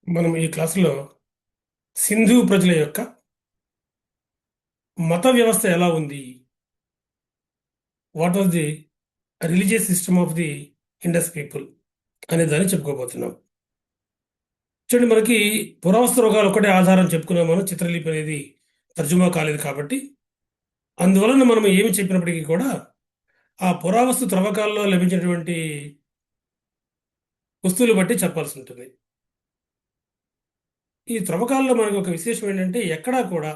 మనం ఈ క్లాసులో సింధు ప్రజల యొక్క మత వ్యవస్థ ఎలా ఉంది, what was the religious system of the Indus people అనే దాన్ని చెప్పుకోబోతున్నాం. చూడండి, మనకి పురావస్తు రోగాలు ఒకటే ఆధారం చెప్పుకున్నాం. మనం చిత్రలిపి అనేది తర్జుమా కాలేదు కాబట్టి, అందువలన మనం ఏమి చెప్పినప్పటికీ కూడా ఆ పురావస్తు త్రవ్వకాల్లో లభించినటువంటి వస్తువులు బట్టి చెప్పాల్సి ఉంటుంది. ఈ త్రవ్వకాల్లో మనకు ఒక విశేషం ఏంటంటే, ఎక్కడా కూడా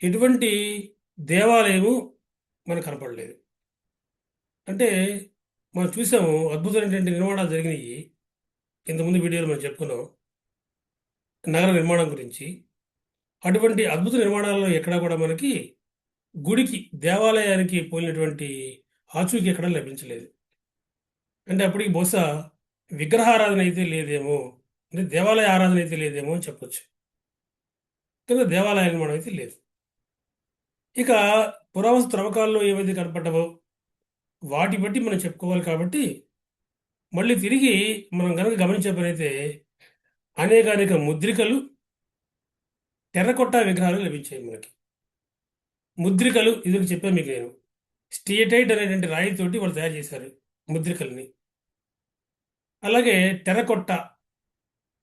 ఎటువంటి దేవాలయము మనకు కనపడలేదు. అంటే మనం చూసాము, అద్భుతమైనటువంటి నిర్మాణాలు జరిగినాయి. ఇంతకుముందు వీడియోలో మనం చెప్పుకున్నాం నగర నిర్మాణం గురించి. అటువంటి అద్భుత నిర్మాణాలలో ఎక్కడా కూడా మనకి గుడికి, దేవాలయానికి పోలినటువంటి ఆచూకీ ఎక్కడా లభించలేదు. అంటే అప్పటికి బహుశా విగ్రహారాధన అయితే లేదేమో, అంటే దేవాలయ ఆరాధన అయితే లేదేమో అని చెప్పొచ్చు. కానీ దేవాలయ నిర్మాణం అయితే లేదు. ఇక పురావస్తు త్రవ్వకాల్లో ఏవైతే కనపడ్డావో వాటి బట్టి మనం చెప్పుకోవాలి కాబట్టి, మళ్ళీ తిరిగి మనం కనుక గమనించే పని అయితే అనేక ముద్రికలు, టెర్రకొట్ట విగ్రహాలు లభించాయి మనకి. ముద్రికలు ఇది చెప్పాను మీకు నేను. స్టియటైట్ అనేటువంటి రాయితోటి వాళ్ళు తయారు చేశారు ముద్రికల్ని. అలాగే టెర్రకొట్ట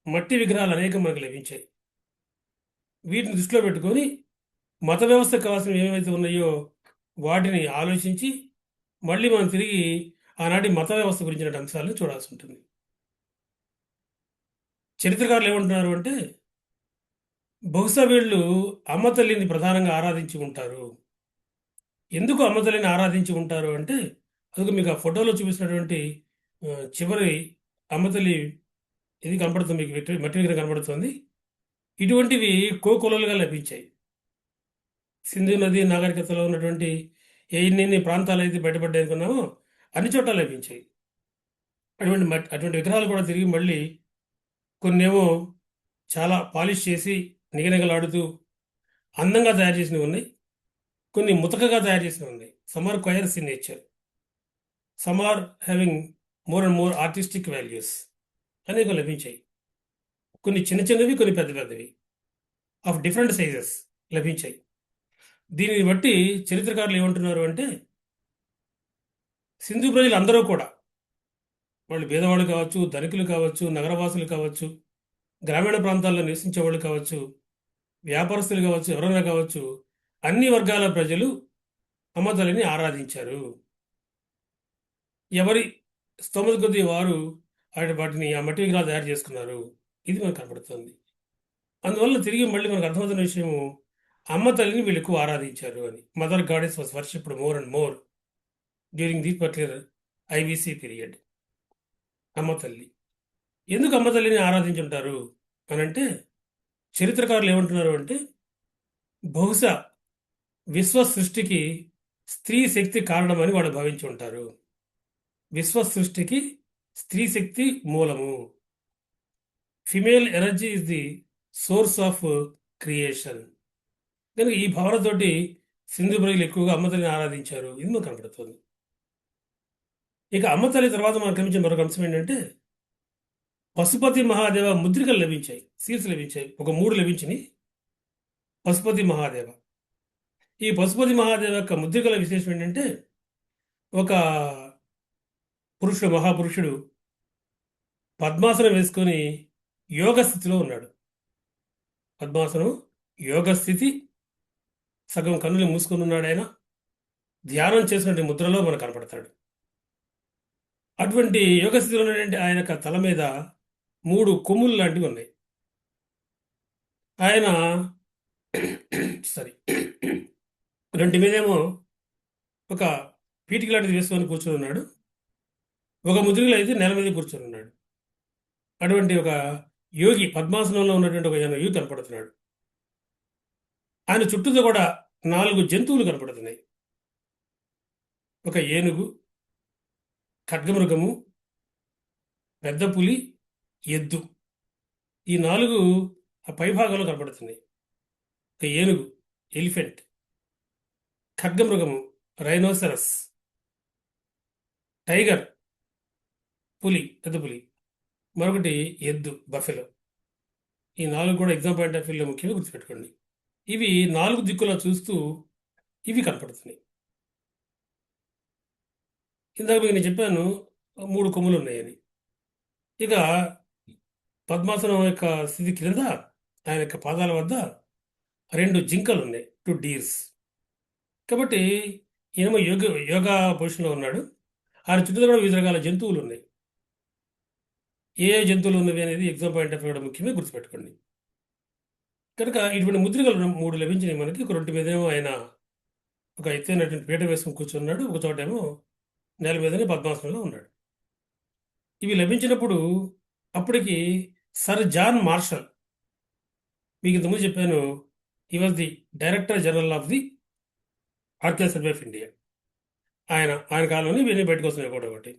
మట్టి విగ్రహాలు అనేకం మనకు లభించాయి. వీటిని దృష్టిలో పెట్టుకొని మత వ్యవస్థకు కావాల్సినవి ఏవైతే ఉన్నాయో వాటిని ఆలోచించి మళ్ళీ మనం తిరిగి ఆనాటి మత వ్యవస్థ గురించిన అంశాలను చూడాల్సి ఉంటుంది. చరిత్రకారులు ఏమంటున్నారు అంటే, బహుశా వీళ్ళు అమ్మ తల్లిని ప్రధానంగా ఆరాధించి ఉంటారు. ఎందుకు అమ్మ తల్లిని ఆరాధించి ఉంటారు అంటే, అందుకు మీకు ఆ ఫోటోలో చూపిస్తున్నటువంటి చివరి అమ్మ తల్లి ఇది కనపడుతుంది, మీకు మట్టి విగ్రహం కనపడుతుంది. ఇటువంటివి కోకొలలుగా లభించాయి. సింధు నది నాగరికతలో ఉన్నటువంటి ఎన్ని ప్రాంతాలు అయితే బయటపడ్డాయి అనుకున్నామో అన్ని చోట్ల లభించాయి. అటువంటి విగ్రహాలు కూడా తిరిగి మళ్ళీ కొన్నేమో చాలా పాలిష్ చేసి నిగనిగలాడుతూ అందంగా తయారు చేసినవి ఉన్నాయి. కొన్ని ముతకగా తయారు చేసినవి ఉన్నాయి. Some are quires in nature, some are having more and more artistic values అనేక లభించాయి. కొన్ని చిన్న చిన్నవి, కొన్ని పెద్ద పెద్దవి ఆఫ్ డిఫరెంట్ సైజెస్ లభించాయి. దీనిని బట్టి చరిత్రకారులు ఏమంటున్నారు అంటే, సింధు ప్రజలు అందరూ కూడా, వాళ్ళు పేదవాళ్ళు కావచ్చు, ధనికులు కావచ్చు, నగరవాసులు కావచ్చు, గ్రామీణ ప్రాంతాల్లో నివసించే వాళ్ళు కావచ్చు, వ్యాపారస్తులు కావచ్చు, ఎవరైనా కావచ్చు, అన్ని వర్గాల ప్రజలు అమ్మ తల్లిని ఆరాధించారు. ఎవరి స్తోమత కొద్దీ వారు వాటిని ఆ మట్టి విగ్రహాలు తయారు చేసుకున్నారు. ఇది మనకు కనపడుతుంది. అందువల్ల తిరిగి మళ్ళీ మనకు అర్థమవుతున్న విషయము, అమ్మ తల్లిని వీళ్ళు ఎక్కువ ఆరాధించారు అని. Mother goddess was worshipped more and more during this particular IBC period. అమ్మ తల్లి ఎందుకు అమ్మ తల్లిని ఆరాధించుంటారు అని అంటే, చరిత్రకారులు ఏమంటున్నారు అంటే, బహుశా విశ్వ సృష్టికి స్త్రీ శక్తి కారణమని వాళ్ళు భావించి ఉంటారు. విశ్వ సృష్టికి స్త్రీ శక్తి మూలము. Female energy is the source of creation. కనుక ఈ భావనతోటి సింధు ప్రజలు ఎక్కువగా అమ్మతల్లిని ఆరాధించారు. ఇది మనకు కనపడుతుంది. ఇక అమ్మతల్లి తర్వాత మనకు కనిపించే మరొక అంశం ఏంటంటే, పశుపతి మహాదేవ ముద్రికలు లభించాయి, సీల్స్ లభించాయి. ఒక 3 లభించినాయి. పశుపతి మహాదేవ, ఈ పశుపతి మహాదేవ యొక్క ముద్రికల విశేషం ఏంటంటే, ఒక పురుషుడు, మహాపురుషుడు పద్మాసనం వేసుకొని యోగ స్థితిలో ఉన్నాడు. పద్మాసనం, యోగ స్థితి, సగం కన్నులు మూసుకొని ఉన్నాడు. ఆయన ధ్యానం చేసినటువంటి ముద్రలో మనకు కనపడతాడు. అటువంటి యోగ స్థితిలో ఉన్నటువంటి ఆయన యొక్క తల మీద 3 కొమ్ములు లాంటివి ఉన్నాయి. ఆయన సారీ, 2 మీదేమో ఒక పీటిక లాంటిది వేసుకొని కూర్చొని ఉన్నాడు. ఒక ముద్రికలో అయితే నేల మీద కూర్చొని ఉన్నాడు. అటువంటి ఒక యోగి, పద్మాసనంలో ఉన్నటువంటి ఒక యోగి కనపడుతున్నాడు. ఆయన చుట్టూతో కూడా 4 జంతువులు కనపడుతున్నాయి. ఒక ఏనుగు, ఖడ్గమృగము, పెద్ద పులి, ఎద్దు. ఈ 4 ఆ పైభాగంలో కనపడుతున్నాయి. ఒక ఏనుగు, ఎలిఫెంట్, ఖడ్గమృగము, రైనోసరస్, టైగర్, పులి, పెద్ద పులి, మరొకటి ఎద్దు, బఫెలో. ఈ 4 కూడా ఎగ్జామ్ పాయింట్ ఆఫ్ వ్యూలో ముఖ్యంగా గుర్తుపెట్టుకోండి. ఇవి 4 దిక్కులా చూస్తూ ఇవి కనపడుతున్నాయి. ఇందాక మీకు నేను చెప్పాను 3 కొమ్ములు ఉన్నాయని. ఇక పద్మాసనం యొక్క స్థితి క్రింద ఆయన యొక్క పాదాల వద్ద 2 జింకలు ఉన్నాయి, 2 డీర్స్. కాబట్టి ఈయనేమో యోగా పొజిషన్లో ఉన్నాడు. ఆయన చుట్టూ కూడా వివిధ రకాల జంతువులు ఉన్నాయి. ఏ ఏ జంతువులు ఉన్నవి అనేది ఎగ్జామ్ పాయింట్ ఆఫ్ వ్యూ కూడా ముఖ్యమే గుర్తుపెట్టుకోండి. కనుక ఇటువంటి ముద్రికలు 3 లభించినాయి మనకి. ఒక రొట్టె మీదేమో ఆయన ఒక ఎత్తైనటువంటి పీట వేసుకుని కూర్చున్నాడు, ఒక చోటేమో నేల మీదనే పద్మాసనంలో ఉన్నాడు. ఇవి లభించినప్పుడు అప్పటికి సర్ జాన్ మార్షల్, మీకు ఇంతకుముందు చెప్పాను, ఈ was the director general of the archaeological survey of India. ఆయన కాలంలోనే ఇవన్నీ బయటకు వస్తున్నాయి కూడా ఒకటి.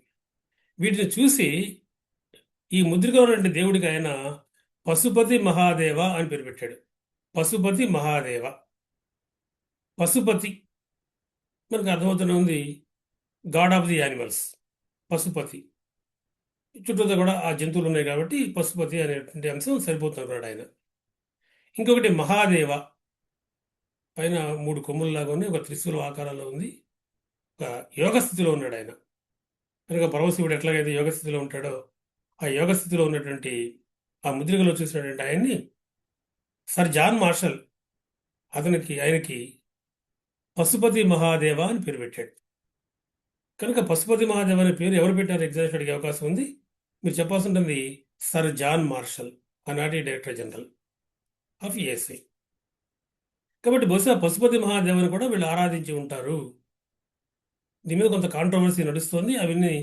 వీటిని చూసి ఈ ముద్రిక ఉన్నటువంటి దేవుడికి ఆయన పశుపతి మహాదేవ అని పేరు పెట్టాడు. పశుపతి మహాదేవ. పశుపతి మనకు అర్థమవుతూనే ఉంది, god of the animals. Pashupati చుట్టూతో కూడా ఆ జంతువులు ఉన్నాయి కాబట్టి పశుపతి అనేటువంటి అంశం సరిపోతున్నాడు ఆయన. ఇంకొకటి మహాదేవ, పైన 3 కొమ్ముల్లాగా ఉంది, ఒక త్రిశూల ఆకారంలో ఉంది, ఒక యోగ స్థితిలో ఉన్నాడు ఆయన. కనుక పరమశివుడు ఎట్లాగైతే యోగ స్థితిలో ఉంటాడో ఆ యోగ స్థితిలో ఉన్నటువంటి ఆ ముద్రికలో చూసినటువంటి ఆయన్ని సర్ జాన్ మార్షల్ ఆయనకి పశుపతి మహాదేవ అని పేరు పెట్టాడు. కనుక పశుపతి మహాదేవ అనే పేరు ఎవరు పెట్టారు ఎగ్జామ్స్ అడిగే అవకాశం ఉంది. మీరు చెప్పాల్సి ఉంటుంది సర్ జాన్ మార్షల్, ఆనాటి డైరెక్టర్ జనరల్ ఆఫ్ ఏఎస్ఐ. కాబట్టి బహుశా పశుపతి మహాదేవని కూడా వీళ్ళు ఆరాధించి ఉంటారు. దీని మీద కొంత కాంట్రవర్సీ నడుస్తోంది. అవన్నీ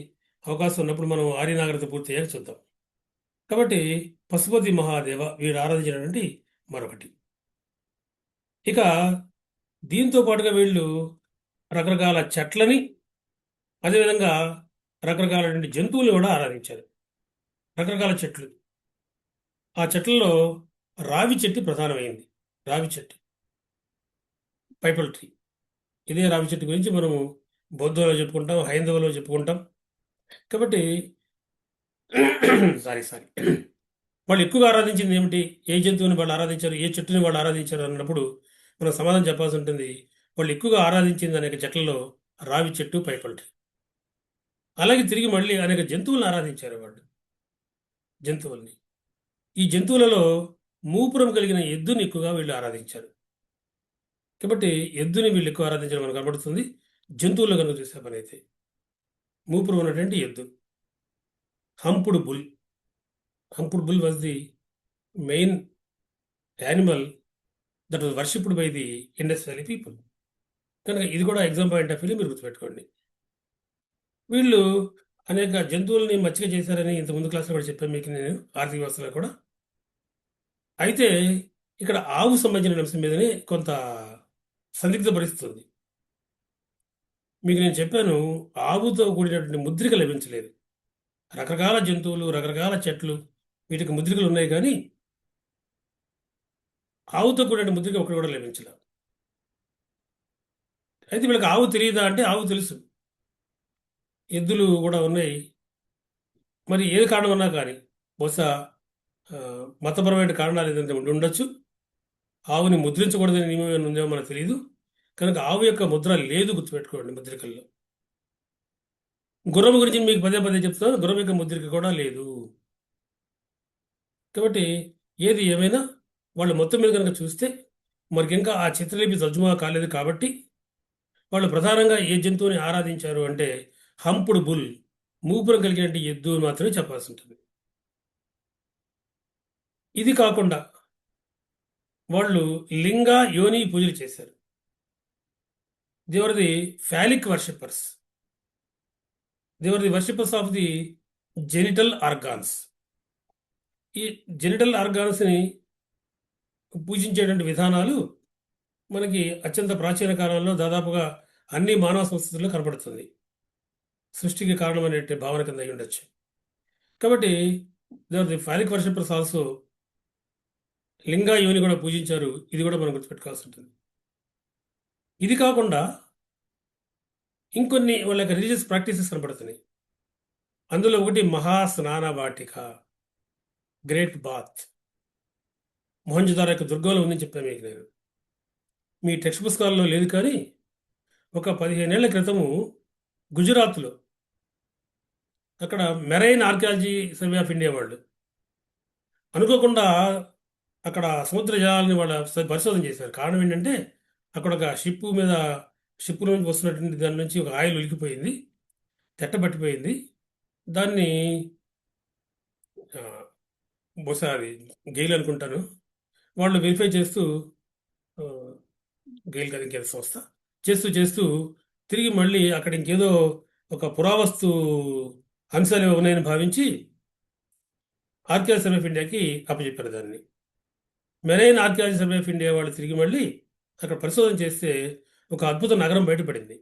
అవకాశం ఉన్నప్పుడు మనం ఆర్యనాగరికత పూర్తి అయ్యాక చూద్దాం. కాబట్టి పశుపతి మహాదేవ వీరు ఆరాధించినటువంటి మరొకటి. ఇక దీంతో పాటుగా వీళ్ళు రకరకాల చెట్లని, అదేవిధంగా రకరకాలైన జంతువులు కూడా ఆరాధించారు. రకరకాల చెట్లు. ఆ చెట్లలో రావి చెట్టు ప్రధానమైంది. రావి చెట్టు, పైపల్ ట్రీ. ఇదే రావి చెట్టు గురించి మనము బౌద్ధంలో చెప్పుకుంటాం, హైందవులో చెప్పుకుంటాం. కాబట్టి సారీ వాళ్ళు ఎక్కువగా ఆరాధించింది ఏమిటి, ఏ జంతువుని వాళ్ళు ఆరాధించారు, ఏ చెట్టుని వాళ్ళు ఆరాధించారు అన్నప్పుడు మనం సమాధానం చెప్పాల్సి ఉంటుంది. వాళ్ళు ఎక్కువగా ఆరాధించింది అనేక చెట్లలో రావి చెట్టు, పైపల్ ట్రీ. అలాగే తిరిగి మళ్ళీ అనేక జంతువులను ఆరాధించారు వాళ్ళు. జంతువుల్ని, ఈ జంతువులలో మూపురం కలిగిన ఎద్దుని ఎక్కువగా వీళ్ళు ఆరాధించారు. కాబట్టి ఎద్దుని వీళ్ళు ఎక్కువ ఆరాధించడం మనకు కనబడుతుంది. జంతువుల్లో కనుక చూసే పని అయితే మూపురం ఉన్నటువంటి ఎద్దు. హంపుడ్ bull. హంపుడ్ bull was the main animal that was worshipped by the Indus valley people. కనుక ఇది కూడా ఎగ్జామ్ పాయింట్ ఆఫ్ వ్యూలో మీరు గుర్తుపెట్టుకోండి. వీళ్ళు అనేక జంతువుల్ని మచ్చిక చేశారని ఇంత ముందు క్లాస్లో కూడా చెప్పాను మీకు నేను, ఆర్థిక వ్యవస్థలో కూడా. అయితే ఇక్కడ ఆవు సంబంధించిన అంశం మీదనే కొంత సందిగ్ధ పరిస్థితుంది. మీకు నేను చెప్పాను, ఆవుతో కూడినటువంటి ముద్రిక లభించలేదు. రకరకాల జంతువులు, రకరకాల చెట్లు, వీటికి ముద్రికలు ఉన్నాయి, కానీ ఆవుతో కూడిన ముద్రిక ఒకటి కూడా లభించలేదు. అయితే వీళ్ళకి ఆవు తెలియదా అంటే ఆవు తెలుసు, ఎద్దులు కూడా ఉన్నాయి. మరి ఏది కారణం అన్నా కానీ బహుశా మతపరమైన కారణాలు ఏదైతే ఉండి ఉండొచ్చు. ఆవుని ముద్రించకూడదని నియమం ఏమైనా ఉందేమో మనకు తెలియదు. కనుక ఆవు యొక్క ముద్ర లేదు, గుర్తుపెట్టుకోండి ముద్రికల్లో. గుర్రం గురించి మీకు పదే పదే చెప్తున్నాను, గుర్రం యొక్క ముద్రిక కూడా లేదు. కాబట్టి ఏది ఏమైనా వాళ్ళు మొత్తం మీద కనుక చూస్తే మనకి ఇంకా ఆ చిత్రలిపి తర్జుమా కాలేదు. కాబట్టి వాళ్ళు ప్రధానంగా ఏ జంతువుని ఆరాధించారు అంటే హంపుడ్ బుల్, మూపురం కలిగినటువంటి ఎద్దు మాత్రమే చెప్పాల్సి ఉంటుంది. ఇది కాకుండా వాళ్ళు లింగ, యోని పూజలు చేశారు. They were the phallic worshippers. They were the worshippers of the genital organs. ఈ జెనిటల్ ఆర్గాన్స్ని పూజించేటువంటి విధానాలు మనకి అత్యంత ప్రాచీన కాలంలో దాదాపుగా అన్ని మానవ సంస్కృతుల్లో కనపడుతుంది. సృష్టికి కారణమనే భావన కింద అయి ఉండొచ్చు. కాబట్టి దేవర్ ది ఫాలిక్ వర్షిప్పర్స్ ఆల్సో లింగా, యోని కూడా పూజించారు. ఇది కూడా మనం గుర్తుపెట్టుకోవాల్సి ఉంటుంది. ఇది కాకుండా ఇంకొన్ని వాళ్ళ యొక్క రిలీజియస్ ప్రాక్టీసెస్ కనపడుతున్నాయి. అందులో ఒకటి మహాస్నాన వాటిక, గ్రేట్ బాత్. మొహంజదారో యొక్క దుర్గంలో ఉందని చెప్పాను మీకు నేను. మీ టెక్స్ట్ పుస్తకాల్లో లేదు కానీ ఒక 15 ఏళ్ల క్రితము గుజరాత్లో అక్కడ marine archaeology survey of India వాళ్ళు అనుకోకుండా అక్కడ సముద్ర జలాలని వాళ్ళ పరిశోధన చేశారు. కారణం ఏంటంటే అక్కడ ఒక షిప్ నుంచి వస్తున్నటువంటి దాని నుంచి ఒక ఆయిల్ ఉలికిపోయింది, తెట్టబట్టిపోయింది. దాన్ని ఆ, బహుశా అది గెయిల్ అనుకుంటాను. వాళ్ళు వెరిఫై చేస్తూ ఆ, గెయిల్ కదా ఇంకేదో సంస్థ చేస్తూ చేస్తూ తిరిగి మళ్ళీ అక్కడ ఇంకేదో ఒక పురావస్తు అంశాలు ఏవో ఉన్నాయని భావించి ఆర్కియాలజీ సర్వే ఆఫ్ ఇండియాకి అప్పచెప్పారు దాన్ని. Marine archaeology survey of India వాళ్ళు తిరిగి మళ్ళీ అక్కడ పరిశోధన చేస్తే ఒక అద్భుత నగరం బయటపడింది.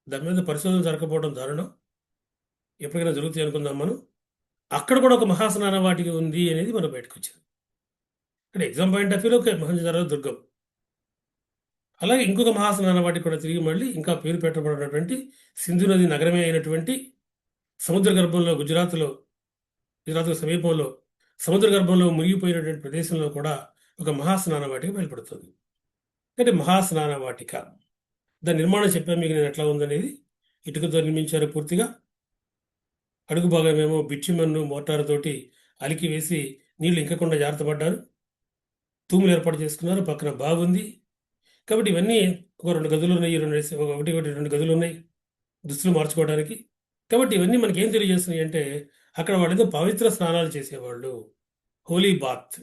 దాని మీద పరిశోధన జరగకపోవడం దారుణం. ఎప్పటికైనా జరుగుతాయి అనుకుందాం మనం. అక్కడ కూడా ఒక మహాస్నాన వాటిక ఉంది అనేది మనం బయటకు వచ్చింది. ఇక్కడ ఎగ్జామ్ పాయింట్ ఆఫ్ వ్యూలో ఒక మహంజదారో దుర్గం. అలాగే ఇంకొక మహాస్నాన వాటిక కూడా తిరిగి మళ్ళీ ఇంకా పేరు పెట్టబడినటువంటి సింధు నది నగరమే అయినటువంటి సముద్ర గర్భంలో గుజరాత్కు సమీపంలో సముద్ర గర్భంలో మునిగిపోయినటువంటి ప్రదేశంలో కూడా ఒక మహాస్నాన వాటిక బయలుపడుతుంది. అంటే మహాస్నాన వాటిక దాని నిర్మాణం చెప్పాను మీకు నేను ఎట్లా ఉందనేది. ఇటుకతో నిర్మించారు పూర్తిగా. అడుగు భాగమేమో బిట్యుమన్ను మోటారు తోటి అలికి వేసి నీళ్లు ఇంకకుండా జాగ్రత్త పడ్డారు. తూములు ఏర్పాటు చేసుకున్నారు. పక్కన బాగుంది. కాబట్టి ఇవన్నీ ఒక 2 గదులు ఉన్నాయి. ఒకటి ఒకటి 2 గదులు ఉన్నాయి దుస్తులు మార్చుకోవడానికి. కాబట్టి ఇవన్నీ మనకి ఏం తెలియజేస్తున్నాయి అంటే అక్కడ వాళ్ళు ఏదో పవిత్ర స్నానాలు చేసేవాళ్ళు, హోలీ బాత్.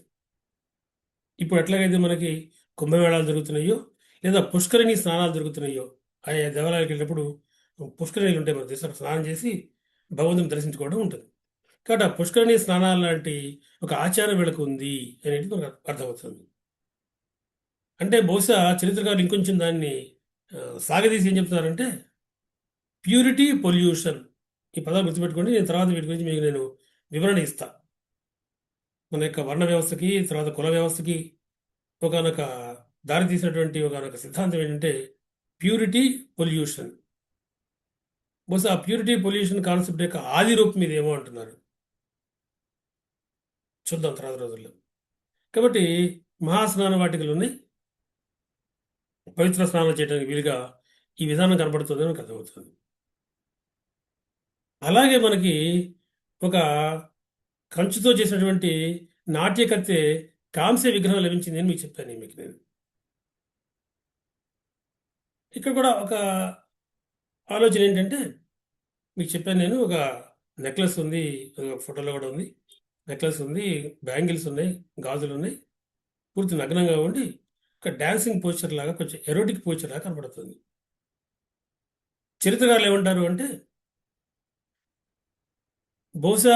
ఇప్పుడు ఎట్లాగైతే మనకి కుంభమేళాలు జరుగుతున్నాయో లేదా పుష్కరిణి స్నానాలు జరుగుతున్నాయో, ఆయా దేవాలయాలకు వెళ్ళినప్పుడు పుష్కరిణీలు ఉంటాయి మన దేశంలో, స్నానం చేసి భగవంతుని దర్శించుకోవడం ఉంటుంది. కాబట్టి ఆ పుష్కరిణి స్నానాలు లాంటి ఒక ఆచారం వీళ్ళకు ఉంది అనేది మనకు అర్థమవుతుంది. అంటే బహుశా చరిత్రకారులు ఇంకొంచెం దాన్ని సాగదీసి ఏం చెప్తున్నారంటే ప్యూరిటీ పొల్యూషన్, ఈ పదాలు గుర్తుపెట్టుకోండి. నేను తర్వాత వీటి గురించి మీకు నేను వివరణ ఇస్తా. మన యొక్క వర్ణ వ్యవస్థకి తర్వాత కుల వ్యవస్థకి ఒకనొక దారి తీసినటువంటి ఒకనొక సిద్ధాంతం ఏంటంటే ప్యూరిటీ పొల్యూషన్. బహుశా ఆ ప్యూరిటీ పొల్యూషన్ కాన్సెప్ట్ యొక్క ఆది రూపం ఇదేమో అంటున్నారు. చూద్దాం తర్వాత రోజుల్లో. కాబట్టి మహాస్నాన వాటికలు ఉన్నాయి. పవిత్ర స్నానం చేయడానికి వీలుగా ఈ విధానం కనబడుతుందని మనకు అర్థమవుతుంది. అలాగే మనకి ఒక కంచుతో చేసినటువంటి నాట్యకత్తె కాంస్య విగ్రహం లభించింది అని మీకు చెప్పాను మీకు నేను. ఇక్కడ కూడా ఒక ఆలోచన ఏంటంటే మీకు చెప్పాను నేను, ఒక నెక్లెస్ ఉంది, ఫోటోలో కూడా ఉంది. నెక్లెస్ ఉంది, బ్యాంగిల్స్ ఉన్నాయి, గాజులు ఉన్నాయి, పూర్తి నగ్నంగా ఉండి ఒక డాన్సింగ్ పోస్చర్ లాగా కొంచెం ఎరోటిక్ పోస్చర్ లాగా కనబడుతుంది. చరిత్రకారులు ఏమంటారు అంటే బహుశా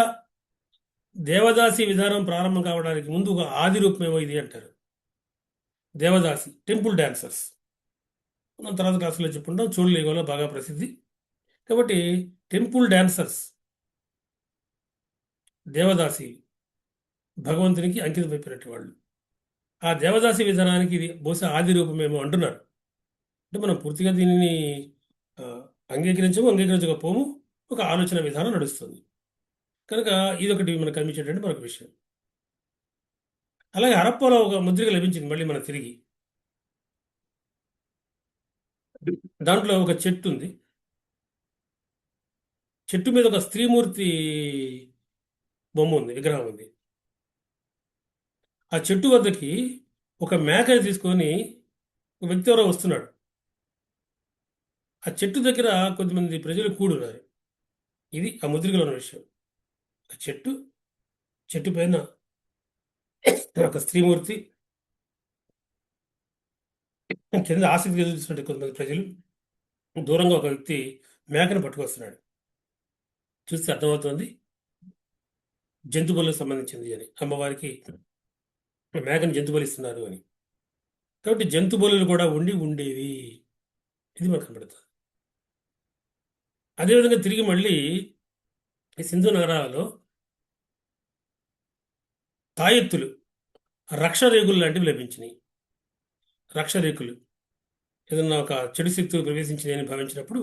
దేవదాసి విధానం ప్రారంభం కావడానికి ముందు ఒక ఆది రూపమేమో ఇది అంటారు. దేవదాసి టెంపుల్ డాన్సర్స్ మనం తర్వాత క్లాసులో చెప్పుకుంటాం. చూడలేగోలో బాగా ప్రసిద్ధి. కాబట్టి టెంపుల్ డాన్సర్స్ దేవదాసి భగవంతునికి అంకితం అయిపోయినట్టు వాళ్ళు. ఆ దేవదాసి విధానానికి ఇది బహుశా ఆది రూపమేమో అంటున్నారు. అంటే మనం పూర్తిగా దీనిని ఆ, అంగీకరించకపోము, ఒక ఆలోచన విధానం నడుస్తుంది. కనుక ఇదొకటి మనకు కనిపించేటువంటి మరొక విషయం. అలాగే హరప్పాలో ఒక ముద్రిక లభించింది మళ్ళీ మన తిరిగి. దాంట్లో ఒక చెట్టు ఉంది. చెట్టు మీద ఒక స్త్రీమూర్తి బొమ్మ ఉంది, విగ్రహం ఉంది. ఆ చెట్టు వద్దకి ఒక మేకని తీసుకొని ఒక వ్యక్తి ఎవరో వస్తున్నాడు. ఆ చెట్టు దగ్గర కొద్దిమంది ప్రజలు కూడున్నారు. ఇది ఆ ముద్రికలో ఉన్న విషయం. ఒక చెట్టు పైన ఒక స్త్రీమూర్తి, కింద ఆసక్తి ఎదురుస్తున్నట్టు కొంతమంది ప్రజలు, దూరంగా ఒక వ్యక్తి మేకను పట్టుకొస్తున్నాడు. చూస్తే అర్థమవుతుంది జంతు బలులకు సంబంధించింది అని, అమ్మవారికి మేకను జంతు బలి ఇస్తున్నారు అని. కాబట్టి జంతు బలులు కూడా ఉండేవి. ఇది మనకు కనబడుతుంది. అదేవిధంగా తిరిగి మళ్ళీ ఈ సింధు నగరాలలో తాయెత్తులు, రక్షరేకులు లాంటివి లభించినాయి. రక్షరేకులు ఏదన్నా ఒక చెడు శక్తులు ప్రవేశించినాయని భావించినప్పుడు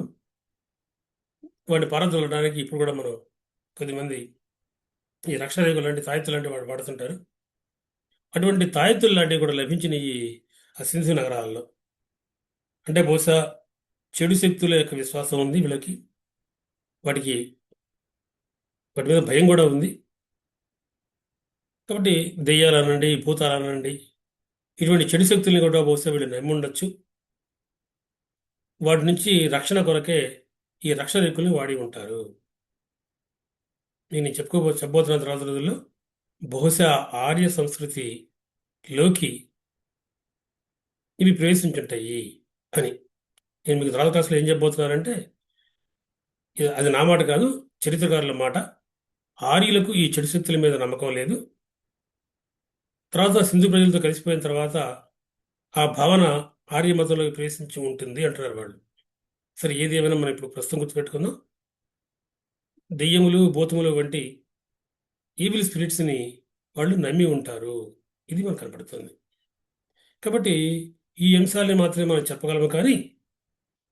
వాటిని పారదోలడానికి ఇప్పుడు కూడా మనం కొద్దిమంది ఈ రక్షరేకులు లాంటి తాయెత్తు లాంటి వాడు వాడుతుంటారు. అటువంటి తాయెత్తులు లాంటివి కూడా లభించినాయి ఆ సింధు నగరాల్లో. అంటే బహుశా చెడు శక్తుల యొక్క విశ్వాసం ఉంది వీళ్ళకి, వాటికి వాటి మీద భయం కూడా ఉంది. కాబట్టి దెయ్యాలనండి, భూతాలనండి, ఇటువంటి చెడు శక్తుల్ని కూడా బహుశా వీళ్ళు నమ్మి ఉండొచ్చు. వాటి నుంచి రక్షణ కొరకే ఈ రక్షణ రేకుల్ని వాడి ఉంటారు. నేను చెప్పబోతున్న తర్వాత రోజుల్లో బహుశా ఆర్య సంస్కృతిలోకి ఇవి ప్రవేశించుంటాయి అని. నేను మీకు తర్వాత క్లాసులో ఏం చెప్పబోతున్నానంటే, అది నా మాట కాదు, చరిత్రకారుల మాట. ఆర్యులకు ఈ చెడు శక్తుల మీద నమ్మకం లేదు. తర్వాత సింధు ప్రజలతో కలిసిపోయిన తర్వాత ఆ భావన ఆర్య మతంలోకి ప్రవేశించి ఉంటుంది అంటున్నారు వాళ్ళు. సరే, ఏది ఏమైనా మనం ఇప్పుడు ప్రస్తుతం గుర్తుపెట్టుకుందాం. దెయ్యములు, భూతములు వంటి ఈవిల్ స్పిరిట్స్ని వాళ్ళు నమ్మి ఉంటారు. ఇది మనకు కనపడుతుంది. కాబట్టి ఈ అంశాలని మాత్రమే మనం చెప్పగలము, కానీ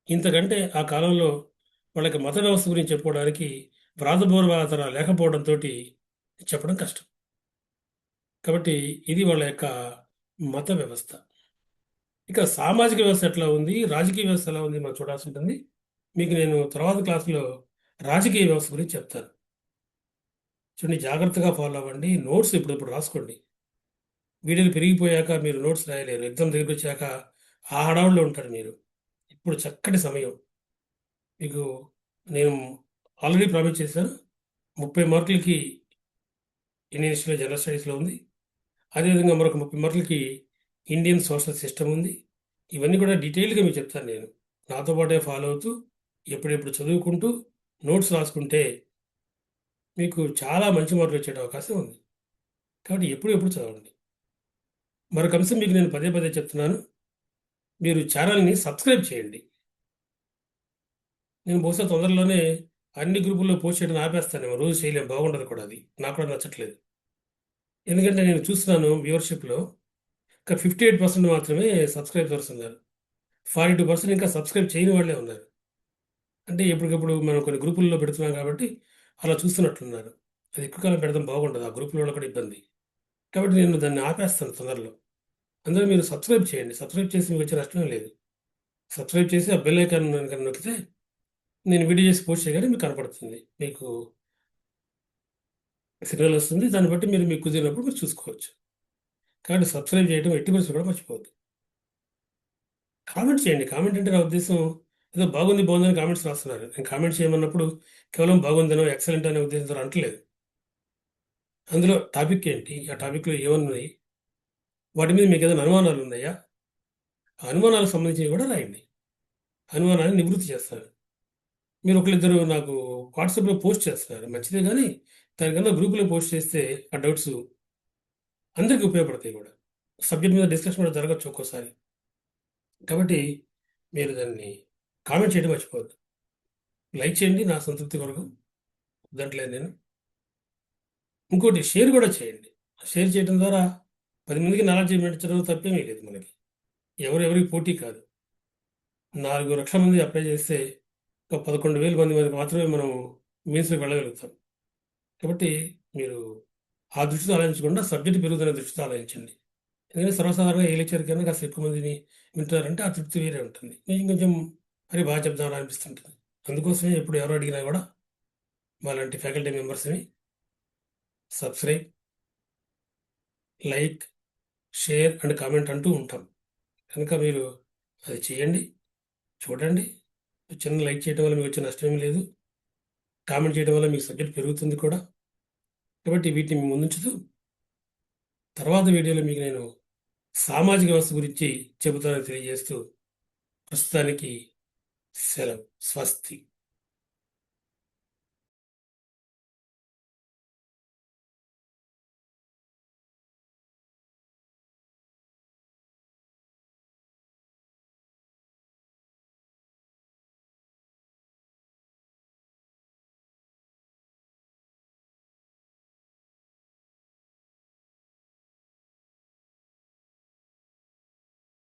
ఇంతకంటే ఆ కాలంలో వాళ్ళకి మత వ్యవస్థ గురించి చెప్పుకోవడానికి వ్రాతపూర్వకత లేకపోవడంతో చెప్పడం కష్టం. కాబట్టి ఇది వాళ్ళ యొక్క మత వ్యవస్థ. ఇక సామాజిక వ్యవస్థ ఎట్లా ఉంది, రాజకీయ వ్యవస్థ ఎలా ఉంది మనం చూడాల్సి ఉంటుంది. మీకు నేను తర్వాత క్లాసులో రాజకీయ వ్యవస్థ గురించి చెప్తాను. చూడండి, జాగ్రత్తగా ఫాలో అవ్వండి. నోట్స్ ఇప్పుడు రాసుకోండి. వీడియోలు పెరిగిపోయాక మీరు నోట్స్ రాయలేరు. ఎగ్జామ్ దగ్గరికి వచ్చాక ఆ హడావుల్లో ఉంటారు మీరు. ఇప్పుడు చక్కటి సమయం. మీకు నేను ఆల్రెడీ ప్రామిస్ చేశాను, 30 మార్కులకి ఇండియన్ హిస్టరీలో, జనరల్ స్టడీస్లో ఉంది. అదేవిధంగా మరొక 30 మార్కులకి ఇండియన్ సోషల్ సిస్టమ్ ఉంది. ఇవన్నీ కూడా డీటెయిల్గా మీకు చెప్తాను నేను. నాతో పాటే ఫాలో అవుతూ ఎప్పుడెప్పుడు చదువుకుంటూ నోట్స్ రాసుకుంటే మీకు చాలా మంచి మార్కులు వచ్చే అవకాశం ఉంది. కాబట్టి ఎప్పుడు చదవండి. మరొక అంశం మీకు నేను పదే పదే చెప్తున్నాను, మీరు ఛానల్ని సబ్స్క్రైబ్ చేయండి. నేను బహుశా తొందరలోనే అన్ని గ్రూపుల్లో పోస్ట్ చేయడం ఆపేస్తానేమో, రోజు చేయలేం, బాగుండదు కూడా, అది నాకు కూడా నచ్చట్లేదు. ఎందుకంటే నేను చూస్తున్నాను వ్యూవర్షిప్లో ఇంకా 58% మాత్రమే సబ్స్క్రైబర్స్ ఉన్నారు. 42% ఇంకా సబ్స్క్రైబ్ చేయని వాళ్ళే ఉన్నారు. అంటే ఎప్పటికప్పుడు మనం కొన్ని గ్రూపుల్లో పెడుతున్నాం కాబట్టి అలా చూస్తున్నట్లున్నారు. అది ఎక్కువ కాలం పెడతాం బాగుండదు, ఆ గ్రూపులలో కూడా ఇబ్బంది. కాబట్టి నేను దాన్ని ఆపేస్తాను తొందరలో. అందరూ మీరు సబ్స్క్రైబ్ చేయండి. సబ్స్క్రైబ్ చేసి మీకు వచ్చే నష్టమే లేదు. సబ్స్క్రైబ్ చేసి ఆ బెల్ ఐకాన్ కనుక నొక్కితే నేను వీడియో చేసి పోస్ట్ చేయగానే మీకు కనపడుతుంది. మీకు సిగ్నల్ వస్తుంది. దాన్ని బట్టి మీరు మీకు కుదిరినప్పుడు మీరు చూసుకోవచ్చు. కాబట్టి సబ్స్క్రైబ్ చేయడం ఎట్టి పరిస్థితుల్లో కూడా మర్చిపోవద్దు. కామెంట్ చేయండి. కామెంట్ అంటే నా ఉద్దేశం ఏదో బాగుంది బాగుందని కామెంట్స్ రాస్తున్నారు. నేను కామెంట్ చేయమన్నప్పుడు కేవలం బాగుందనో ఎక్సలెంట్ అనే ఉద్దేశంతో అంటలేదు. అందులో టాపిక్ ఏంటి, ఆ టాపిక్లో ఏమన్నాయి, వాటి మీద మీకు ఏదైనా అనుమానాలు ఉన్నాయా, ఆ అనుమానాలకు సంబంధించినవి కూడా రాయండి. అనుమానాన్ని నివృత్తి చేస్తారు. మీరు ఒకరిద్దరు నాకు వాట్సాప్లో పోస్ట్ చేస్తున్నారు, మంచిదే, కానీ దానికన్నా గ్రూపులో పోస్ట్ చేస్తే ఆ డౌట్స్ అందరికీ ఉపయోగపడతాయి కూడా. సబ్జెక్ట్ మీద డిస్కషన్ కూడా జరగచ్చు ఒక్కోసారి. కాబట్టి మీరు దాన్ని కామెంట్ చేయడం మర్చిపోవద్దు. లైక్ చేయండి, నా సంతృప్తి కొరకు, దాంట్లో నేను. ఇంకోటి, షేర్ కూడా చేయండి. షేర్ చేయడం ద్వారా 10 మందికి నాలెడ్జ్ పెంచడం తప్పేమీ లేదు. మనకి ఎవరెవరికి పోటీ కాదు. 4 లక్షల మంది అప్లై చేస్తే ఒక 11,000 మంది వరకు మాత్రమే మనం మీన్స్లోకి వెళ్ళగలుగుతాం. కాబట్టి మీరు ఆ దృష్టితో ఆలోచించకుండా సబ్జెక్ట్ పెరుగుతున్న దృష్టితో ఆలోచించండి. ఎందుకంటే సర్వసాధారణంగా ఏ లెక్చర్ కన్నా కాస్త ఎక్కువ మందిని వింటారంటే ఆ తృప్తి వేరే ఉంటుంది. కొంచెం మరి బాగా చెప్తామని అనిపిస్తుంటుంది. అందుకోసమే ఎప్పుడు ఎవరు అడిగినా కూడా మాలాంటి ఫ్యాకల్టీ మెంబర్స్ని subscribe, like, share and comment అంటూ ఉంటాం. కనుక మీరు అది చేయండి, చూడండి. చిన్న లైక్ చేయడం వల్ల మీకు వచ్చే నష్టమేం లేదు. కామెంట్ చేయడం వల్ల మీకు సబ్జెక్ట్ పెరుగుతుంది కూడా. కాబట్టి వీటిని మీ ముందుంచుతూ తర్వాత వీడియోలో మీకు నేను సామాజిక వ్యవస్థ గురించి చెబుతానని తెలియజేస్తూ ప్రస్తుతానికి సెలవు. స్వస్తి.